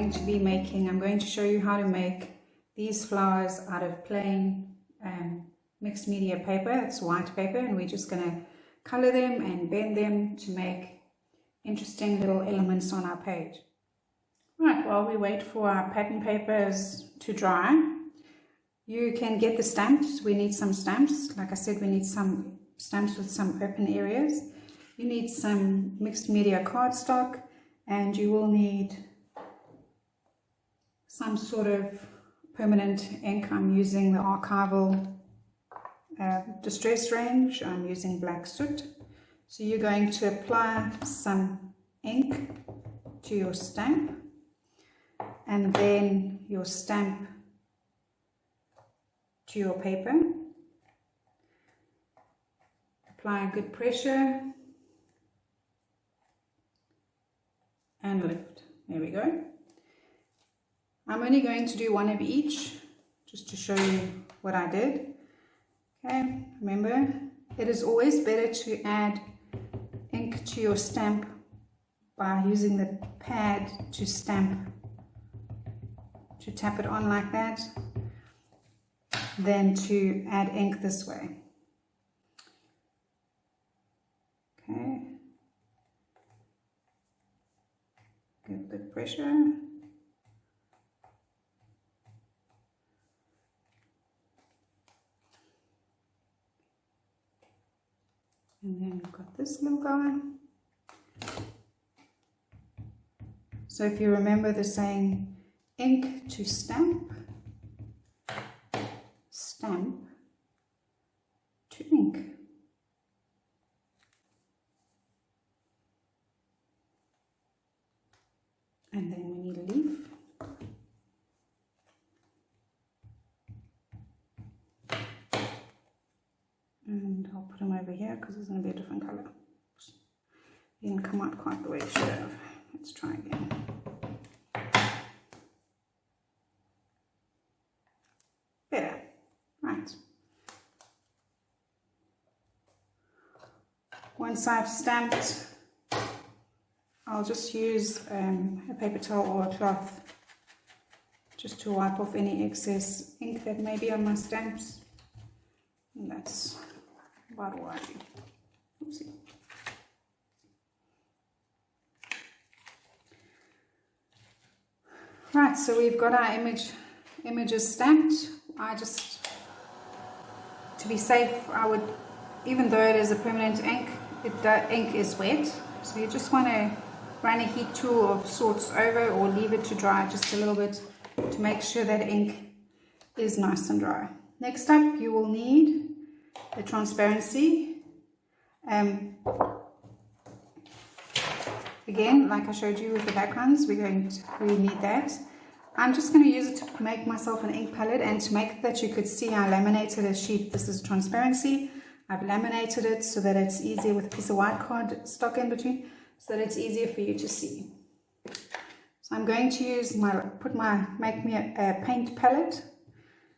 going to be making, I'm going to show you how to make these flowers out of plain mixed media paper. It's white paper, and we're just going to color them and bend them to make interesting little elements on our page. Right, while we wait for our pattern papers to dry, you can get the stamps. We need some stamps. Like I said, we need some stamps with some open areas. You need some mixed media cardstock, and you will need some sort of permanent ink. I'm using the archival distress range. I'm using black soot. So you're going to apply some ink to your stamp, and then your stamp to your paper. Apply a good pressure and lift. There we go. I'm only going to do one of each just to show you what I did. Okay, remember, it is always better to add ink to your stamp by using the pad to stamp, to tap it on like that, than to add ink this way. Okay, give good pressure. And then we've got this little guy. So if you remember the saying, ink to stamp, stamp to ink. And then we need a leaf. And I'll put them over here because it's going to be a different color. Oops. It didn't come out quite the way it should have. Let's try again. Better. Right. Once I've stamped, I'll just use a paper towel or a cloth just to wipe off any excess ink that may be on my stamps. And that's about all I do. Oopsie. Right, so we've got our images stamped. I just, to be safe, I would, even though it is a permanent ink, the ink is wet. So you just want to run a heat tool of sorts over, or leave it to dry just a little bit to make sure that ink is nice and dry. Next up, you will need the transparency. Again, like I showed you with the backgrounds, we need that. I'm just going to use it to make myself an ink palette, and to make that you could see, I laminated a sheet. This is transparency. I've laminated it so that it's easier with a piece of white card stock in between, so that it's easier for you to see. So I'm going to use make me a paint palette.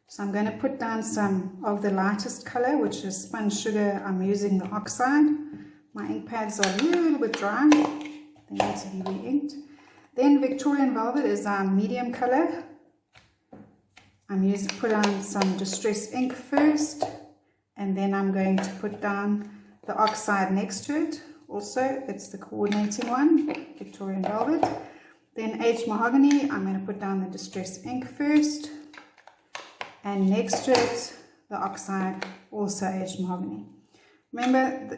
So I'm going to put down some of the lightest color, which is spun sugar. I'm using the oxide. My ink pads are a little bit dry. They need to be re-inked. Then Victorian Velvet is our medium color. I'm put on some distress ink first, and then I'm going to put down the oxide next to it. Also, it's the coordinating one, Victorian Velvet. Then aged mahogany, I'm going to put down the distress ink first, and next to it, the oxide, also aged mahogany. Remember,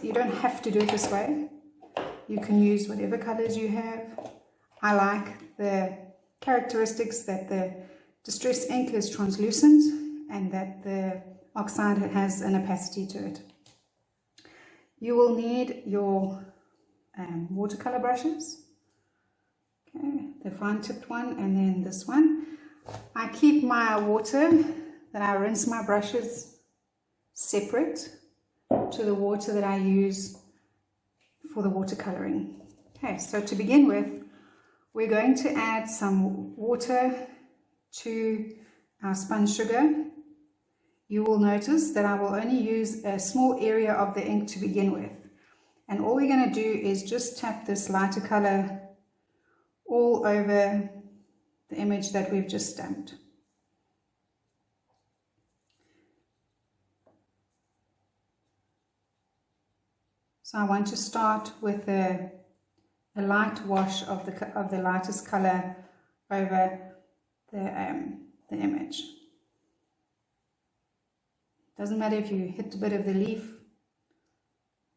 you don't have to do it this way. You can use whatever colors you have. I like the characteristics that the distress ink is translucent and that the oxide has an opacity to it. You will need your watercolor brushes. Okay, the fine tipped one, and then this one. I keep my water that I rinse my brushes separate to the water that I use for the watercoloring. Okay, so to begin with, we're going to add some water to our spun sugar. You will notice that I will only use a small area of the ink to begin with. And all we're going to do is just tap this lighter color all over the image that we've just stamped. So I want to start with a light wash of the lightest color over the image. Doesn't matter if you hit a bit of the leaf,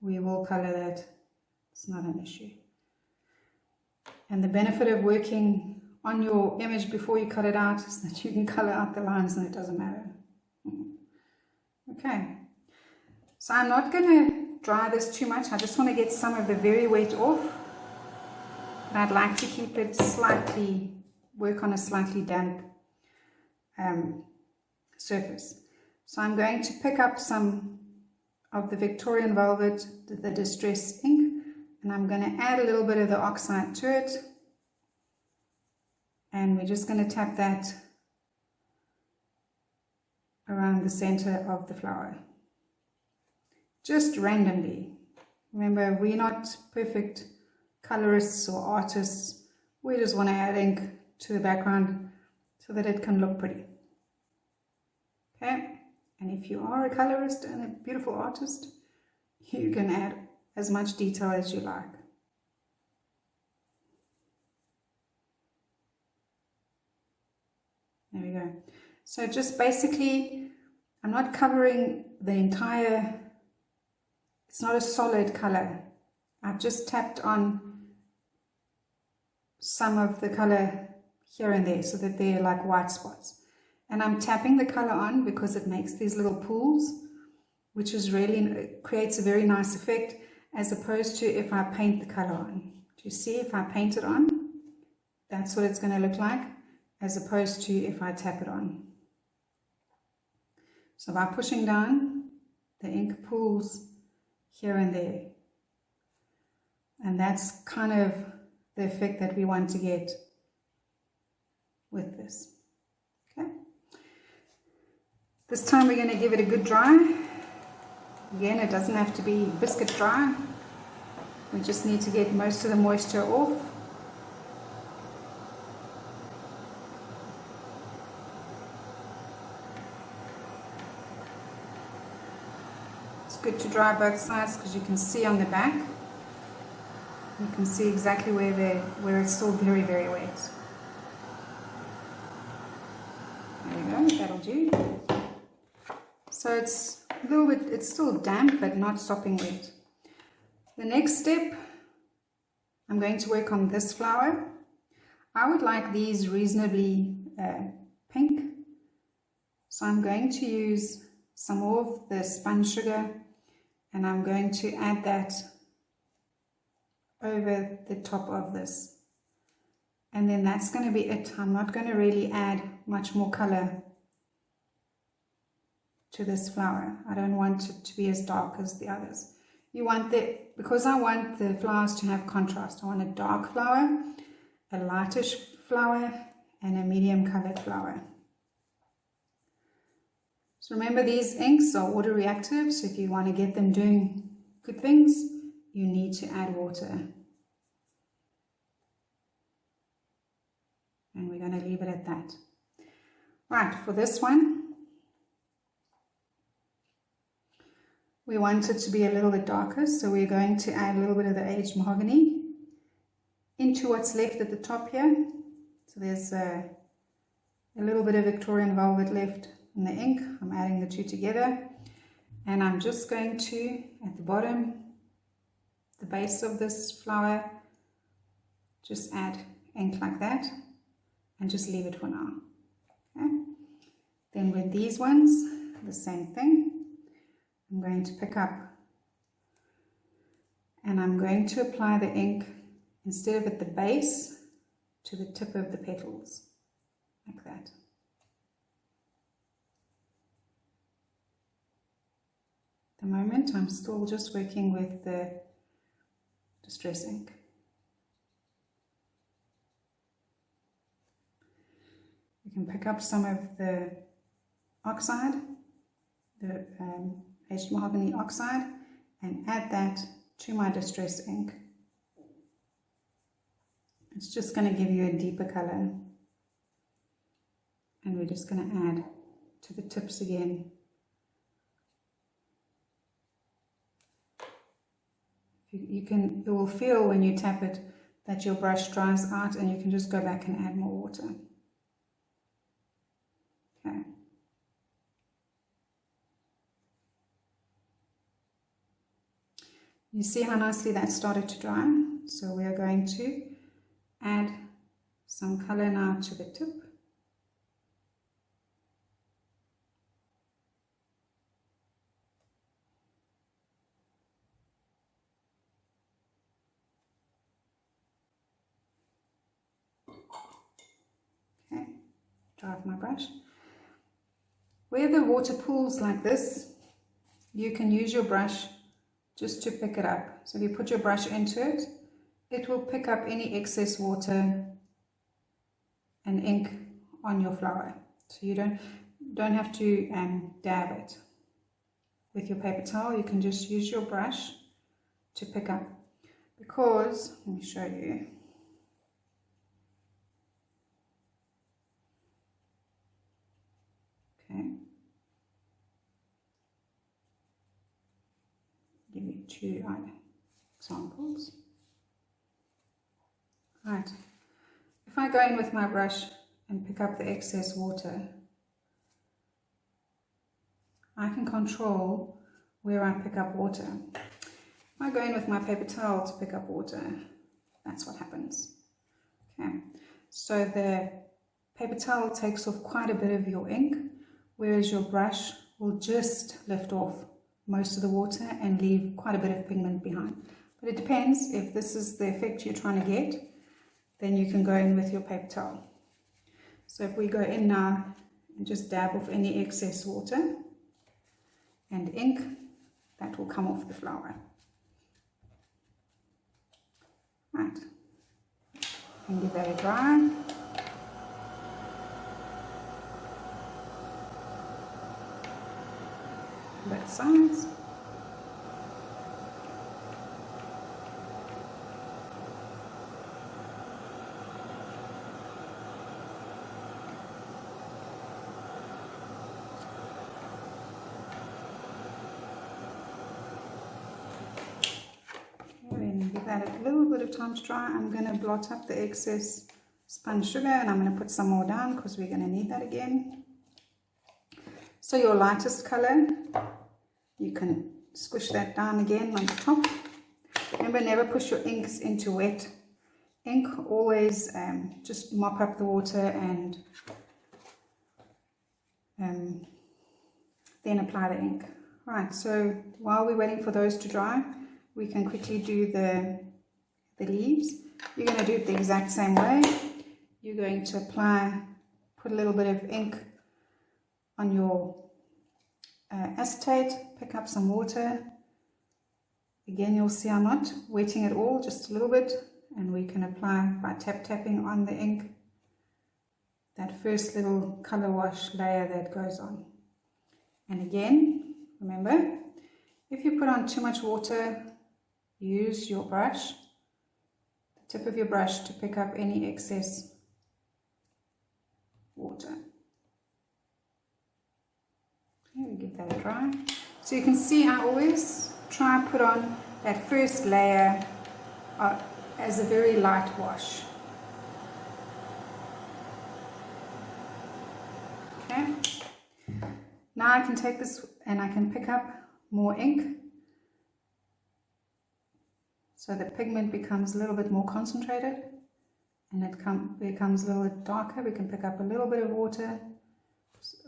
we will color that. It's not an issue. And the benefit of working on your image before you cut it out is that you can color out the lines and it doesn't matter. Okay, so I'm not going to dry this too much. I just want to get some of the very wet off. And I'd like to keep it work on a slightly damp surface. So I'm going to pick up some of the Victorian Velvet, the Distress ink, and I'm going to add a little bit of the oxide to it. And we're just going to tap that around the center of the flower. Just randomly. Remember, we're not perfect colorists or artists. We just want to add ink to the background so that it can look pretty. Okay? And if you are a colorist and a beautiful artist, you can add as much detail as you like. There we go. So just basically, I'm not covering the entire, it's not a solid color. I've just tapped on some of the color here and there so that they're like white spots. And I'm tapping the color on because it makes these little pools, which is really, creates a very nice effect, as opposed to if I paint the color on. Do you see, if I paint it on, that's what it's going to look like, as opposed to if I tap it on. So by pushing down, the ink pools here and there. And that's kind of the effect that we want to get with this. Okay. This time we're going to give it a good dry. Again, it doesn't have to be biscuit dry. We just need to get most of the moisture off. It's good to dry both sides because you can see on the back. You can see exactly where it's still very, very wet. There we go, that'll do. So it's a little bit, it's still damp but not sopping wet. The next step, I'm going to work on this flower. I would like these reasonably pink. So I'm going to use some more of the spun sugar and I'm going to add that over the top of this. And then that's going to be it. I'm not going to really add much more color to this flower. I don't want it to be as dark as the others. You want because I want the flowers to have contrast. I want a dark flower, a lightish flower, and a medium colored flower. So remember, these inks are autoreactive, so if you want to get them doing good things, you need to add water. And we're going to leave it at that. Right, for this one, we want it to be a little bit darker, so we're going to add a little bit of the aged mahogany into what's left at the top here. So there's a little bit of Victorian Velvet left in the ink. I'm adding the two together, and I'm just going to, at the bottom, the base of this flower, just add ink like that and just leave it for now. Okay. Then with these ones, the same thing. I'm going to pick up and I'm going to apply the ink, instead of at the base, to the tip of the petals, like that. At the moment I'm still just working with the Distress ink. You can pick up some of the oxide, the aged mahogany oxide, and add that to my Distress ink. It's just going to give you a deeper color. And we're just going to add to the tips again. You will feel when you tap it that your brush dries out, and you can just go back and add more water. Okay. You see how nicely that started to dry? So we are going to add some color now to the tip. Okay, dry off my brush. Where the water pools like this, you can use your brush just to pick it up. So if you put your brush into it, it will pick up any excess water and ink on your flower. So you don't have to dab it. With your paper towel, you can just use your brush to pick up. Because, let me show you. Okay. Give you two examples. Right. If I go in with my brush and pick up the excess water, I can control where I pick up water. If I go in with my paper towel to pick up water, that's what happens. Okay. So the paper towel takes off quite a bit of your ink, whereas your brush will just lift off most of the water and leave quite a bit of pigment behind. But it depends. If this is the effect you're trying to get, then you can go in with your paper towel. So if we go in now and just dab off any excess water and ink, that will come off the flower. Right, and give that a dry. Both sides. Then give that a little bit of time to dry. I'm going to blot up the excess spun sugar, and I'm going to put some more down because we're going to need that again. So your lightest color, you can squish that down again on the top. Remember, never push your inks into wet ink. Always just mop up the water and then apply the ink. Right, so while we're waiting for those to dry, we can quickly do the leaves. You're going to do it the exact same way. You're going to put a little bit of ink on your acetate, pick up some water. Again, you'll see I'm not wetting it all, just a little bit, and we can apply by tapping on the ink that first little color wash layer that goes on. And again, remember, if you put on too much water, use your brush, the tip of your brush, to pick up any excess water. Okay, we give that a try. So you can see I always try and put on that first layer as a very light wash. Okay. Now I can take this and I can pick up more ink. So the pigment becomes a little bit more concentrated and it becomes a little bit darker. We can pick up a little bit of water.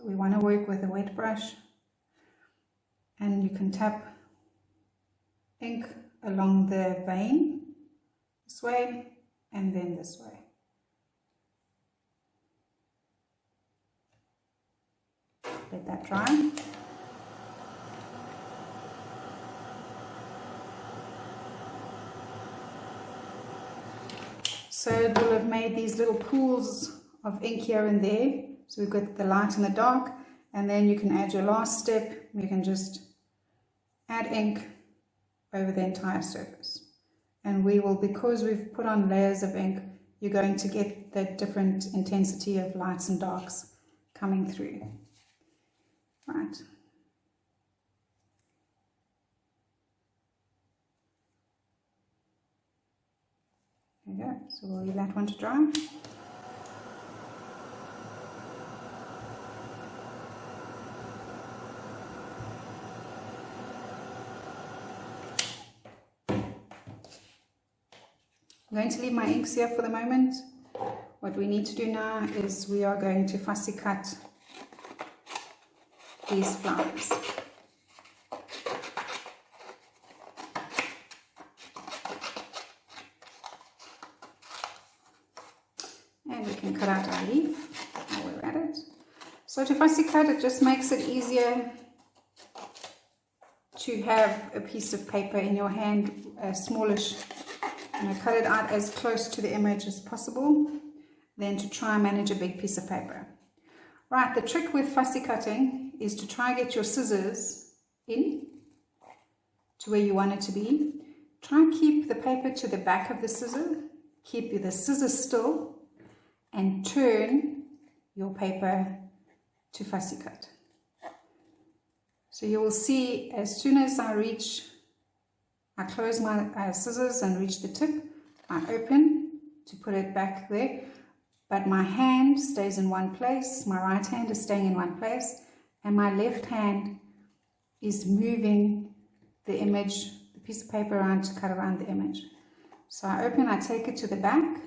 We want to work with a wet brush. And you can tap ink along the vein this way and then this way. Let that dry. So it will have made these little pools of ink here and there. So we've got the light and the dark, and then you can add your last step. You can just add ink over the entire surface. And we will, because we've put on layers of ink, you're going to get that different intensity of lights and darks coming through. Right. There we go. So we'll leave that one to dry. I'm going to leave my inks here for the moment. What we need to do now is we are going to fussy cut these flowers. And we can cut out our leaf while we're at it. So to fussy cut, it just makes it easier to have a piece of paper in your hand, a smallish. Cut it out as close to the image as possible, then to try and manage a big piece of paper. Right, the trick with fussy cutting is to try and get your scissors in to where you want it to be. Try and keep the paper to the back of the scissor, keep the scissors still, and turn your paper to fussy cut. So you will see as soon as I close my scissors and reach the tip, I open to put it back there, but my hand stays in one place, my right hand is staying in one place, and my left hand is moving the image, the piece of paper around to cut around the image. So I open, I take it to the back,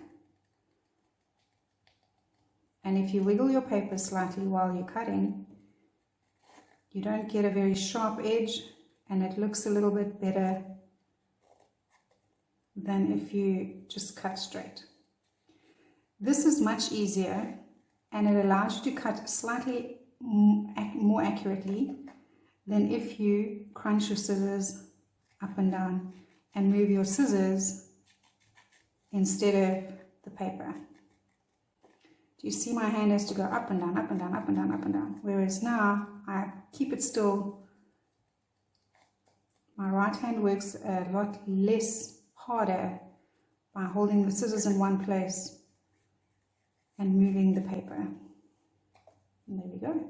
and if you wiggle your paper slightly while you're cutting, you don't get a very sharp edge, and it looks a little bit better than if you just cut straight. This is much easier, and it allows you to cut slightly more accurately than if you crunch your scissors up and down and move your scissors instead of the paper. Do you see my hand has to go up and down, up and down, up and down, up and down? Whereas now I keep it still. My right hand works a lot less harder by holding the scissors in one place and moving the paper. And there we go.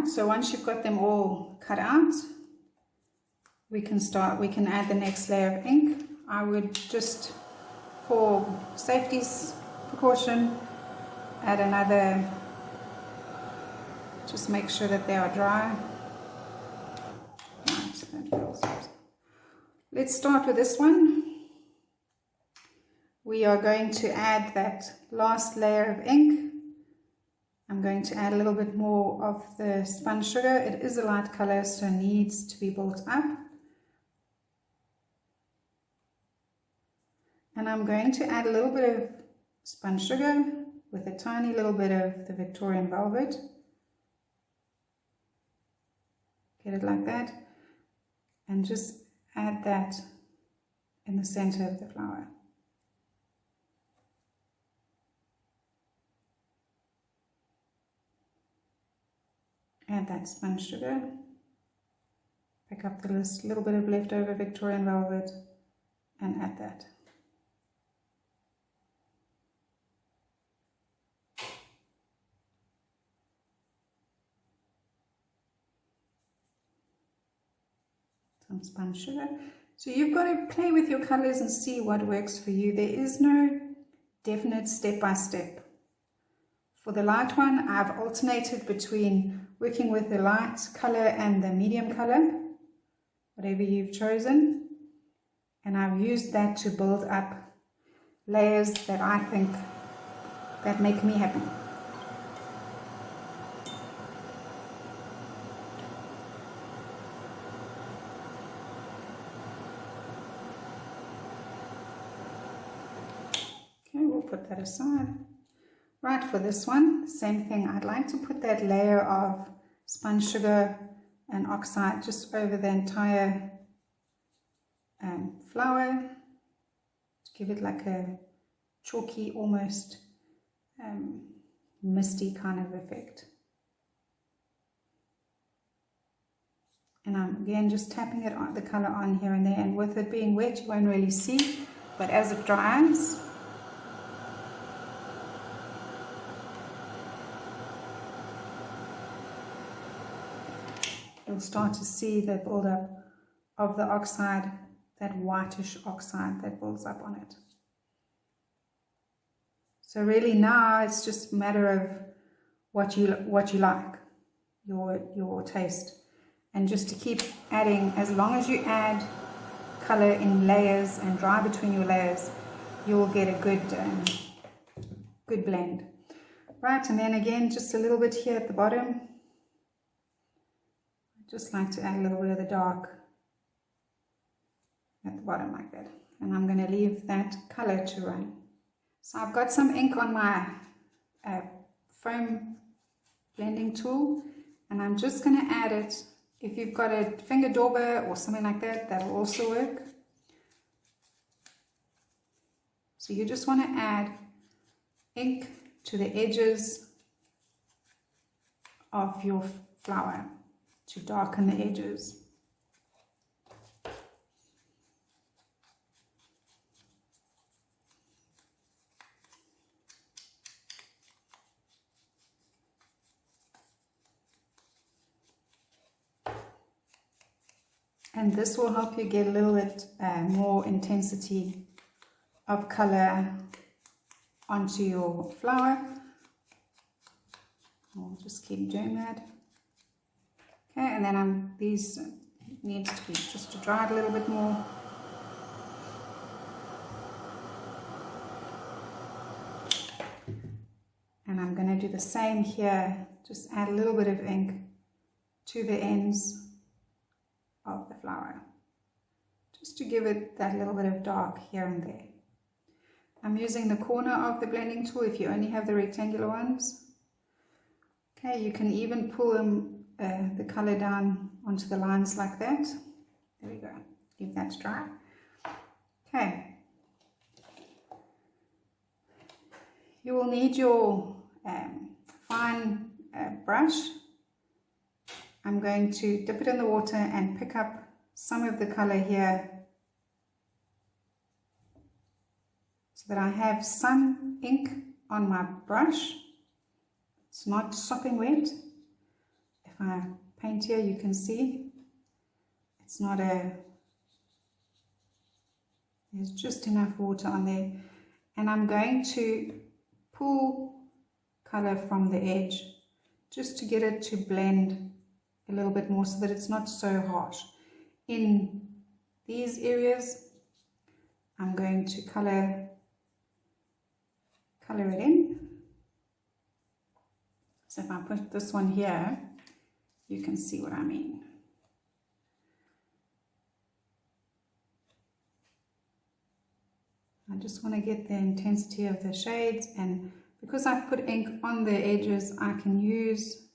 So once you've got them all cut out, we can add the next layer of ink. I would just, for safety's precaution, add another, just make sure that they are dry. Right, let's start with this one. We are going to add that last layer of ink. I'm going to add a little bit more of the spun sugar. It is a light color, so it needs to be built up. And I'm going to add a little bit of spun sugar with a tiny little bit of the Victorian velvet. Get it like that. And just add that in the center of the flower. Add that spun sugar, pick up this little bit of leftover Victorian velvet and add that. Some spun sugar. So you've got to play with your colors and see what works for you. There is no definite step-by-step. For the light one, I've alternated between working with the light color and the medium color, whatever you've chosen, and I've used that to build up layers that I think that make me happy. we'll put that aside. Right, for this one, same thing. I'd like to put that layer of sponge sugar and oxide just over the entire flower to give it like a chalky, almost misty kind of effect. And I'm again just tapping it on the color on here and there, and with it being wet you won't really see, but as it dries you'll start to see the buildup of the oxide, that whitish oxide that builds up on it. So really now it's just a matter of what you like, your taste. And just to keep adding, as long as you add color in layers and dry between your layers, you will get a good blend. Right, and then again, just a little bit here at the bottom. I just like to add a little bit of the dark at the bottom like that. And I'm going to leave that color to run. So I've got some ink on my foam blending tool, and I'm just going to add it. If you've got a finger dauber or something like that, that'll also work. So you just want to add ink to the edges of your flower to darken the edges. And this will help you get a little bit more intensity of color onto your flower. I'll just keep doing that. Okay, and then these needs to be just to dry it a little bit more. And I'm going to do the same here, just add a little bit of ink to the ends of the flower, just to give it that little bit of dark here and there. I'm using the corner of the blending tool if you only have the rectangular ones. Okay, you can even pull them, the color down onto the lines like that. There we go, leave that to dry. Okay, you will need your fine brush. I'm going to dip it in the water and pick up some of the color here so that I have some ink on my brush. It's not sopping wet. If I paint here, you can see it's not there's just enough water on there. And I'm going to pull color from the edge just to get it to blend a little bit more so that it's not so harsh. In these areas, I'm going to color it in. So if I put this one here, you can see what I mean. I just want to get the intensity of the shades, and because I've put ink on the edges, I can use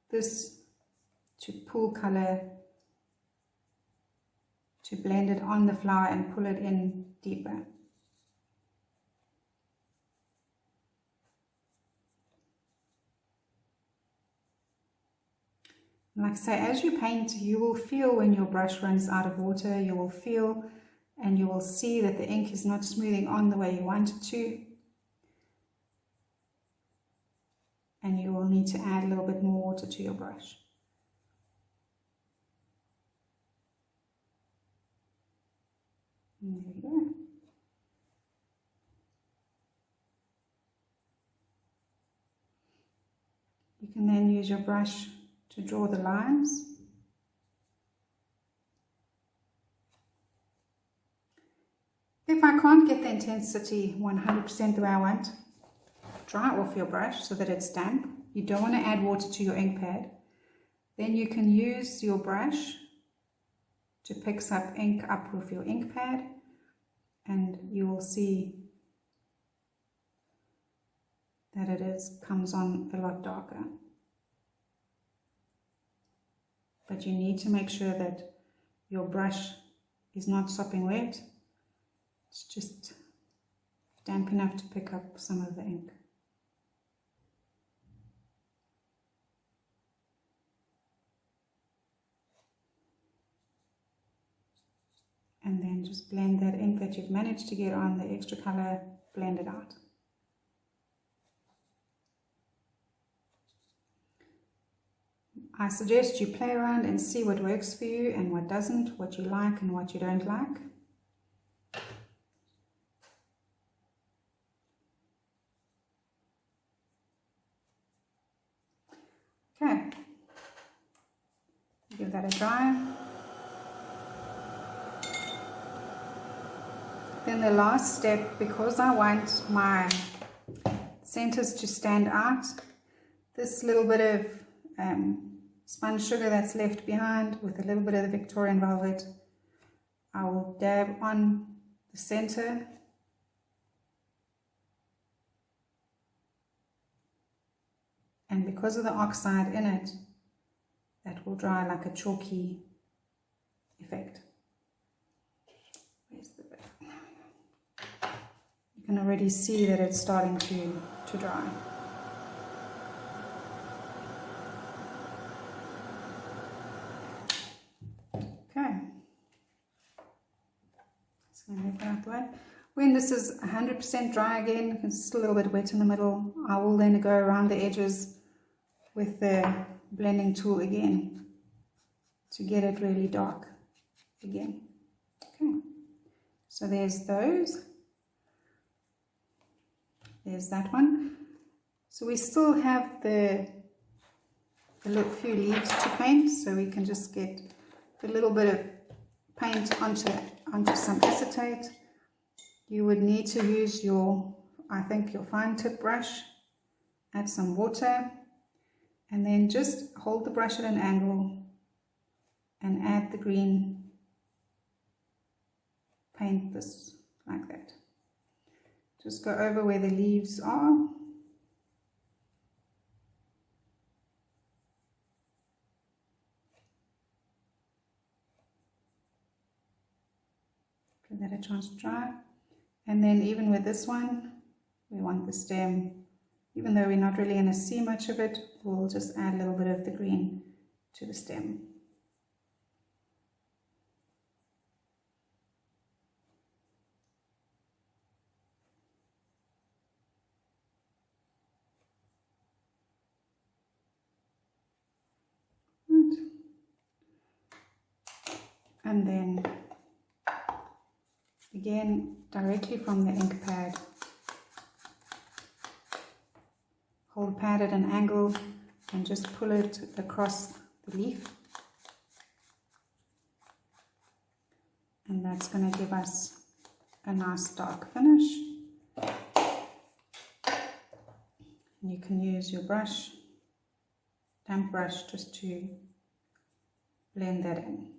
this to pull color, to blend it on the flower and pull it in deeper. Like I say, as you paint, you will feel when your brush runs out of water. You will feel and you will see that the ink is not smoothing on the way you want it to. And you will need to add a little bit more water to your brush. And there you go. You can then use your brush to draw the lines. If I can't get the intensity 100% the way I want, dry off your brush so that it's damp. You don't want to add water to your ink pad. Then you can use your brush to pick up ink up with your ink pad, and you will see that it comes on a lot darker. But you need to make sure that your brush is not sopping wet. It's just damp enough to pick up some of the ink. And then just blend that ink that you've managed to get on the extra color, blend it out. I suggest you play around and see what works for you and what doesn't, what you like and what you don't like. Okay, give that a dry. Then the last step, because I want my centers to stand out, this little bit of spun sugar that's left behind with a little bit of the Victorian velvet, I will dab on the center. And because of the oxide in it, that will dry like a chalky effect. Where's the bit? You can already see that it's starting to dry. Okay. So I'm going to leave that out the way. When this is 100% dry again, it's still a little bit wet in the middle, I will then go around the edges with the blending tool again to get it really dark again. Okay, so there's those. There's that one. So we still have the few leaves to paint, so we can just get a little bit of paint onto some acetate. You would need to use your fine tip brush, add some water, and then just hold the brush at an angle and add the green, paint this like that. Just go over where the leaves are. Give that a chance to dry. And then even with this one, we want the stem, even though we're not really going to see much of it, we'll just add a little bit of the green to the stem. And then again, directly from the ink pad, hold the pad at an angle and just pull it across the leaf. And that's going to give us a nice dark finish. And you can use your brush, damp brush, just to blend that in.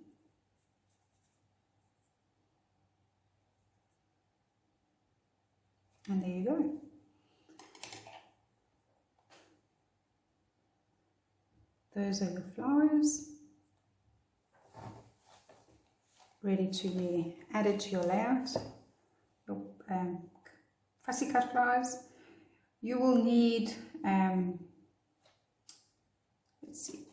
And there you go. Those are your flowers, ready to be added to your layout. Your fussy cut flowers. You will need, let's see,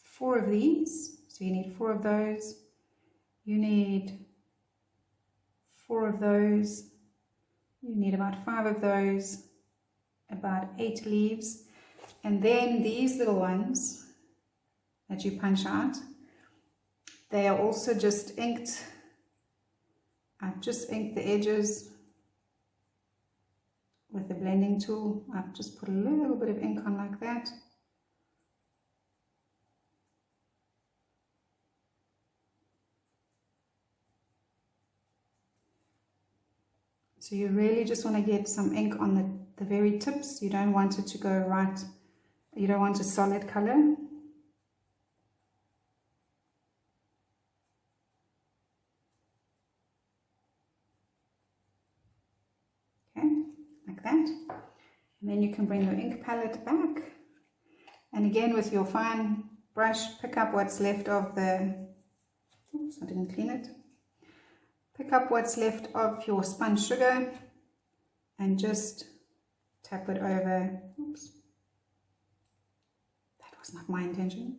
4 of these. So you need 4 of those. You need 4 of those. You need about 5 of those, about 8 leaves, and then these little ones that you punch out, they are also just inked. I've just inked the edges with the blending tool. I've just put a little bit of ink on like that. So you really just want to get some ink on the very tips. You don't want it to go right, you don't want a solid color. Okay, like that. And then you can bring your ink palette back. And again, with your fine brush, pick up what's left of the, oops, I didn't clean it. Pick up what's left of your spun sugar and just tap it over. Oops. That was not my intention.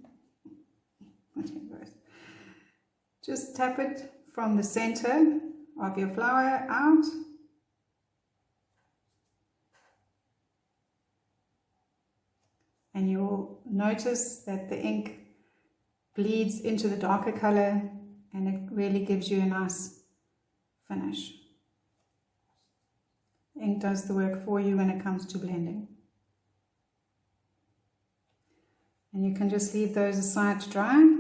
Just tap it from the center of your flower out. And you'll notice that the ink bleeds into the darker color and it really gives you a nice finish. Ink does the work for you when it comes to blending. And you can just leave those aside to dry.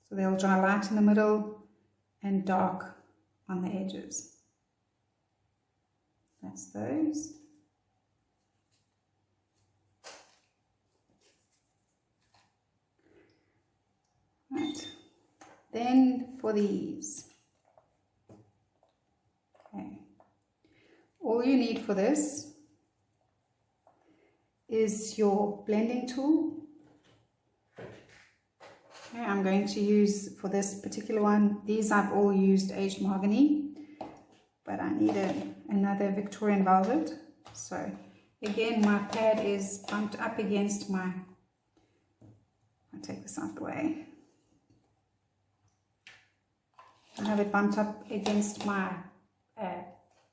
So they'll dry light in the middle and dark on the edges. That's those. Right. Then for these. Okay. All you need for this is your blending tool. Okay, I'm going to use, for this particular one, these I've all used aged mahogany, but I need another Victorian velvet. So again, my pad is bumped up against my, I'll take this out the way. I have it bumped up against my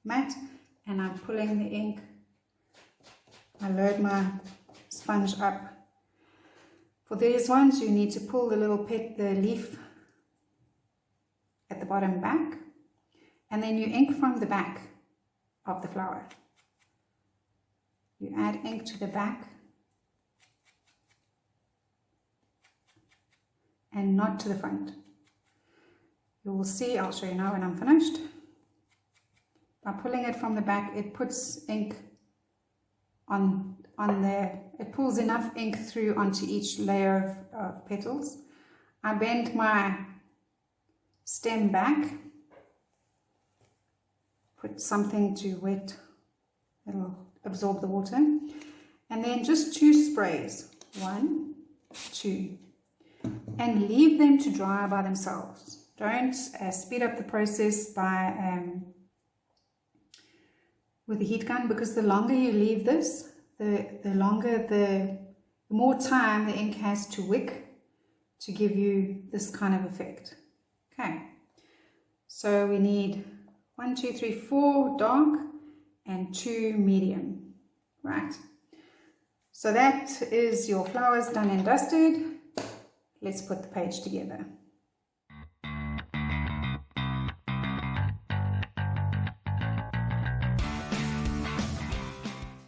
mat, and I'm pulling the ink. I load my sponge up. For these ones, you need to pull the leaf at the bottom back, and then you ink from the back of the flower. You add ink to the back and not to the front. You will see, I'll show you now when I'm finished. By pulling it from the back, it puts ink on there. It pulls enough ink through onto each layer of petals. I bend my stem back, put something to wet, it'll absorb the water, and then just 2 sprays, 1, 2, and leave them to dry by themselves. Don't speed up the process by with the heat gun, because the longer you leave this, the more time the ink has to wick to give you this kind of effect. Okay, so we need 1, 2, 3, 4 dark and 2 medium, right? So that is your flowers done and dusted. Let's put the page together.